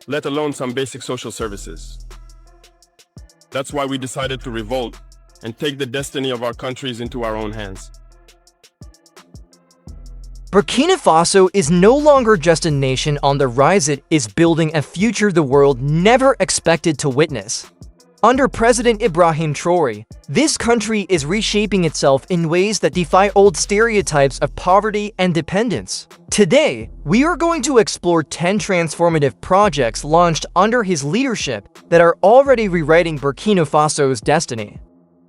let alone some basic social services. That's why we decided to revolt and take the destiny of our countries into our own hands. Burkina Faso is no longer just a nation on the rise, it is building a future the world never expected to witness. Under President Ibrahim Traoré, this country is reshaping itself in ways that defy old stereotypes of poverty and dependence. Today, we are going to explore 10 transformative projects launched under his leadership that are already rewriting Burkina Faso's destiny.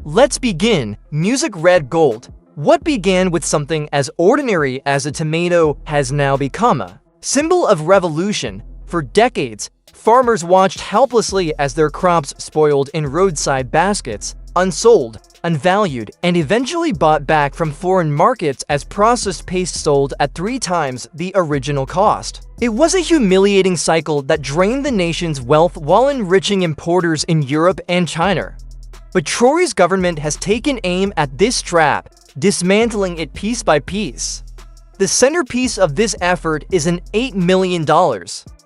Let's begin. Music Red Gold. What began with something as ordinary as a tomato has now become a symbol of revolution. For decades, farmers watched helplessly as their crops spoiled in roadside baskets, unsold, unvalued, and eventually bought back from foreign markets as processed paste sold at 3 times the original cost. It was a humiliating cycle that drained the nation's wealth while enriching importers in Europe and China. But Traoré's government has taken aim at this trap, dismantling it piece by piece. The centerpiece of this effort is an $8 million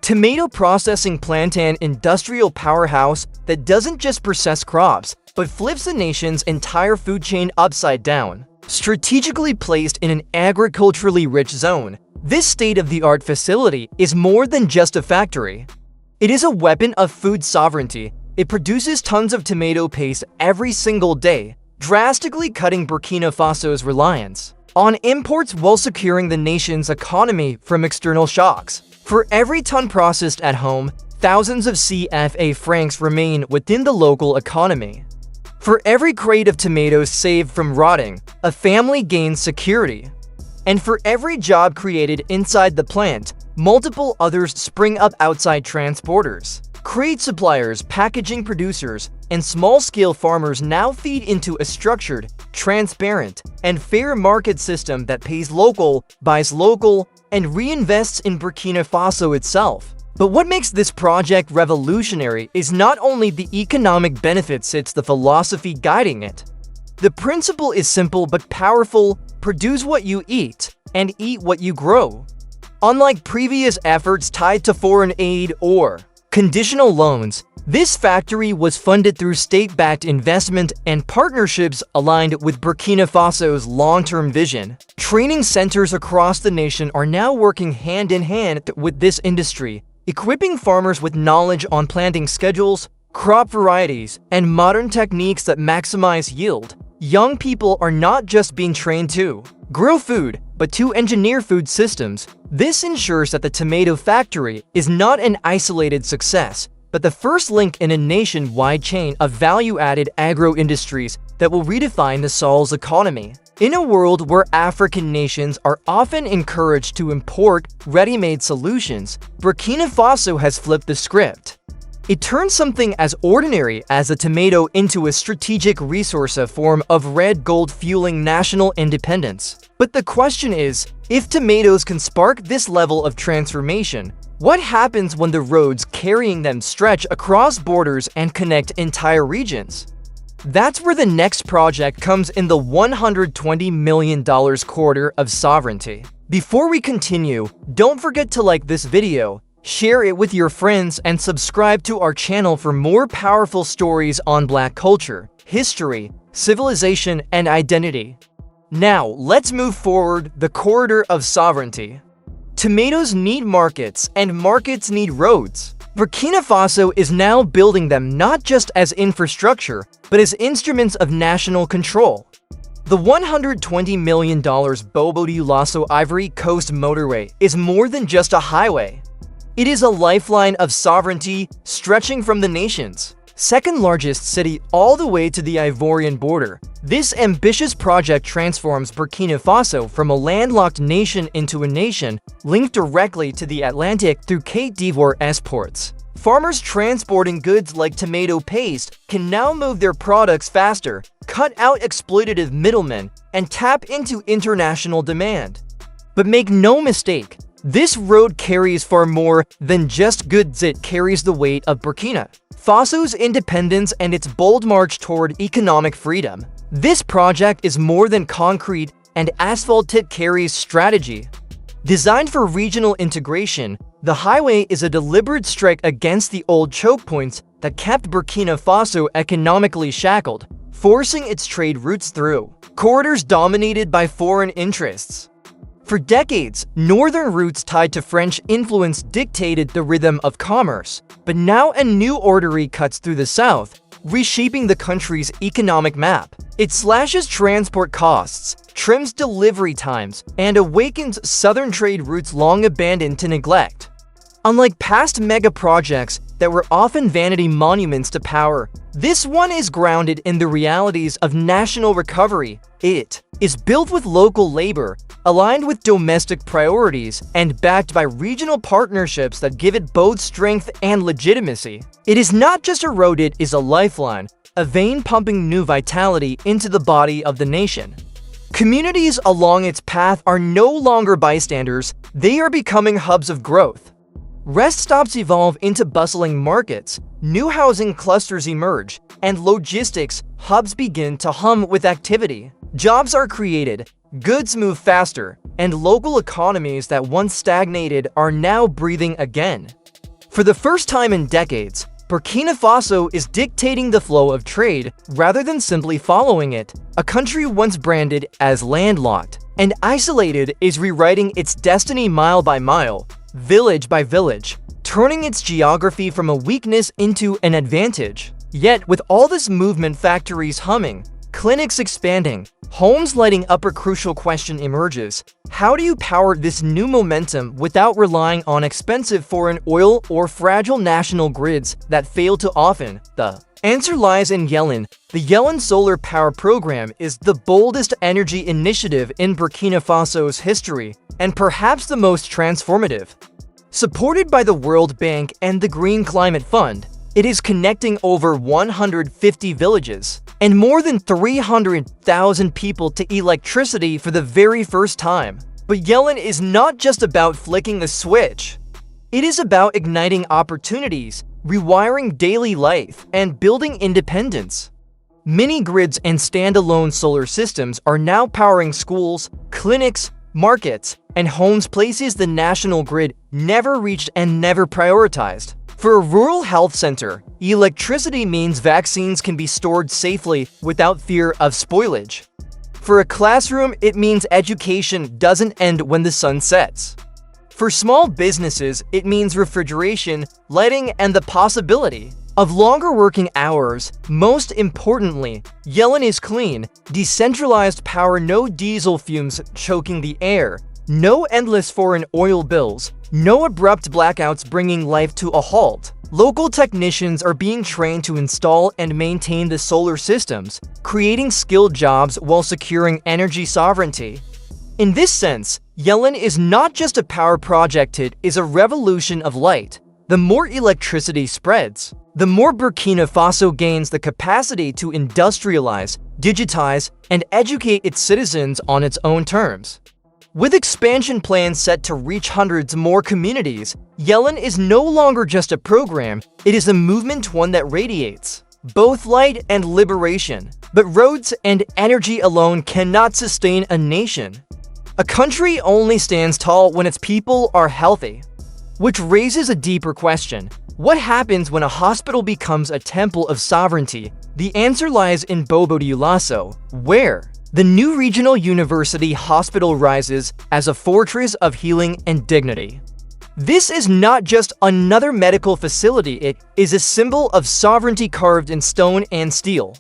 tomato processing plant, an industrial powerhouse that doesn't just process crops, but flips the nation's entire food chain upside down. Strategically placed in an agriculturally rich zone, this state-of-the-art facility is more than just a factory. It is a weapon of food sovereignty. It produces tons of tomato paste every single day, drastically cutting Burkina Faso's reliance on imports while securing the nation's economy from external shocks. For every ton processed at home, thousands of CFA francs remain within the local economy. For every crate of tomatoes saved from rotting, a family gains security. And for every job created inside the plant, multiple others spring up outside. Transporters, crate suppliers, packaging producers, and small-scale farmers now feed into a structured, transparent, and fair market system that pays local, buys local, and reinvests in Burkina Faso itself. But what makes this project revolutionary is not only the economic benefits, it's the philosophy guiding it. The principle is simple but powerful: produce what you eat, and eat what you grow. Unlike previous efforts tied to foreign aid or conditional loans, this factory was funded through state-backed investment and partnerships aligned with Burkina Faso's long-term vision. Training centers across the nation are now working hand-in-hand with this industry, equipping farmers with knowledge on planting schedules, crop varieties, and modern techniques that maximize yield. Young people are not just being trained to grow food, but to engineer food systems. This ensures that the tomato factory is not an isolated success, but the first link in a nationwide chain of value-added agro-industries that will redefine the Sahel's economy. In a world where African nations are often encouraged to import ready-made solutions, Burkina Faso has flipped the script. It turns something as ordinary as a tomato into a strategic resource, a form of red gold fueling national independence. But the question is, if tomatoes can spark this level of transformation, what happens when the roads carrying them stretch across borders and connect entire regions? That's where the next project comes in, the $120 million quarter of sovereignty. Before we continue, don't forget to like this video, share it with your friends, and subscribe to our channel for more powerful stories on Black culture, history, civilization, and identity. Now, let's move forward. The corridor of sovereignty. Tomatoes need markets, and markets need roads. Burkina Faso is now building them not just as infrastructure, but as instruments of national control. The $120 million Bobo Dioulasso Ivory Coast motorway is more than just a highway. It is a lifeline of sovereignty stretching from the nation's second-largest city all the way to the Ivorian border. This ambitious project transforms Burkina Faso from a landlocked nation into a nation linked directly to the Atlantic through Côte d'Ivoire's ports. Farmers transporting goods like tomato paste can now move their products faster, cut out exploitative middlemen, and tap into international demand. But make no mistake, this road carries far more than just goods. It carries the weight of Burkina Faso's independence and its bold march toward economic freedom. This project is more than concrete and asphalt, it carries strategy. Designed for regional integration, the highway is a deliberate strike against the old choke points that kept Burkina Faso economically shackled, forcing its trade routes through corridors dominated by foreign interests. For decades, northern routes tied to French influence dictated the rhythm of commerce, but now a new artery cuts through the south, reshaping the country's economic map. It slashes transport costs, trims delivery times, and awakens southern trade routes long abandoned to neglect. Unlike past mega projects that were often vanity monuments to power, this one is grounded in the realities of national recovery. It is built with local labor, aligned with domestic priorities, and backed by regional partnerships that give it both strength and legitimacy. It is not just a road, it is a lifeline, a vein pumping new vitality into the body of the nation. Communities along its path are no longer bystanders, they are becoming hubs of growth. Rest stops evolve into bustling markets, new housing clusters emerge, and logistics hubs begin to hum with activity. Jobs are created, goods move faster, and local economies that once stagnated are now breathing again. For the first time in decades, Burkina Faso is dictating the flow of trade rather than simply following it. A country once branded as landlocked and isolated is rewriting its destiny mile by mile, village by village, turning its geography from a weakness into an advantage. Yet, with all this movement, factories humming, clinics expanding, homes lighting up, a crucial question emerges. How do you power this new momentum without relying on expensive foreign oil or fragile national grids that fail too often? The answer lies in Yellen. The Yellen Solar Power Program is the boldest energy initiative in Burkina Faso's history, and perhaps the most transformative. Supported by the World Bank and the Green Climate Fund, it is connecting over 150 villages and more than 300,000 people to electricity for the very first time. But Yellen is not just about flicking the switch. It is about igniting opportunities, rewiring daily life, and building independence. Mini-grids and standalone solar systems are now powering schools, clinics, markets, and homes, places the national grid never reached and never prioritized. For a rural health center, electricity means vaccines can be stored safely without fear of spoilage. For a classroom, it means education doesn't end when the sun sets. For small businesses, it means refrigeration, lighting, and the possibility of longer working hours. Most importantly, Yellen is clean, decentralized power, no diesel fumes choking the air, no endless foreign oil bills, no abrupt blackouts bringing life to a halt. Local technicians are being trained to install and maintain the solar systems, creating skilled jobs while securing energy sovereignty. In this sense, Yellen is not just a power project, it is a revolution of light. The more electricity spreads, the more Burkina Faso gains the capacity to industrialize, digitize, and educate its citizens on its own terms. With expansion plans set to reach hundreds more communities, Yellen is no longer just a program, it is a movement, one that radiates both light and liberation. But roads and energy alone cannot sustain a nation. A country only stands tall when its people are healthy. Which raises a deeper question. What happens when a hospital becomes a temple of sovereignty? The answer lies in Bobo-Dioulasso, where the new regional university hospital rises as a fortress of healing and dignity. This is not just another medical facility, it is a symbol of sovereignty carved in stone and steel.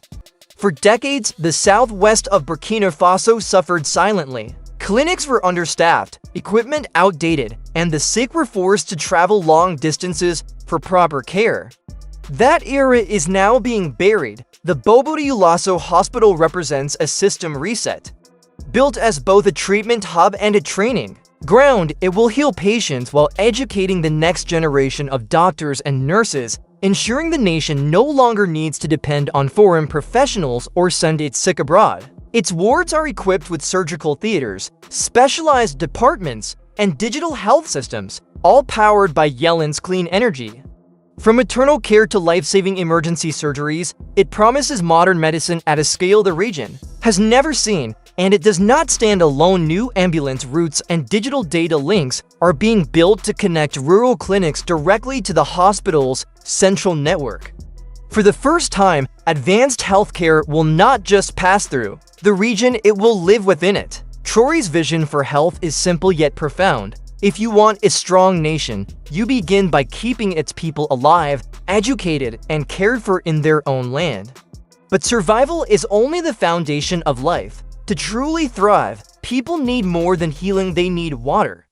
For decades, the southwest of Burkina Faso suffered silently. Clinics were understaffed, equipment outdated, and the sick were forced to travel long distances for proper care. That era is now being buried. The Bobo-Dioulasso Hospital represents a system reset. Built as both a treatment hub and a training ground, it will heal patients while educating the next generation of doctors and nurses, ensuring the nation no longer needs to depend on foreign professionals or send its sick abroad. Its wards are equipped with surgical theaters, specialized departments, and digital health systems, all powered by Yellen's clean energy. From maternal care to life-saving emergency surgeries, it promises modern medicine at a scale the region has never seen. And it does not stand alone. New ambulance routes and digital data links are being built to connect rural clinics directly to the hospital's central network. For the first time, advanced healthcare will not just pass through the region, it will live within it. Traoré's vision for health is simple yet profound. If you want a strong nation, you begin by keeping its people alive, educated, and cared for in their own land. But survival is only the foundation of life. To truly thrive, people need more than healing, they need water.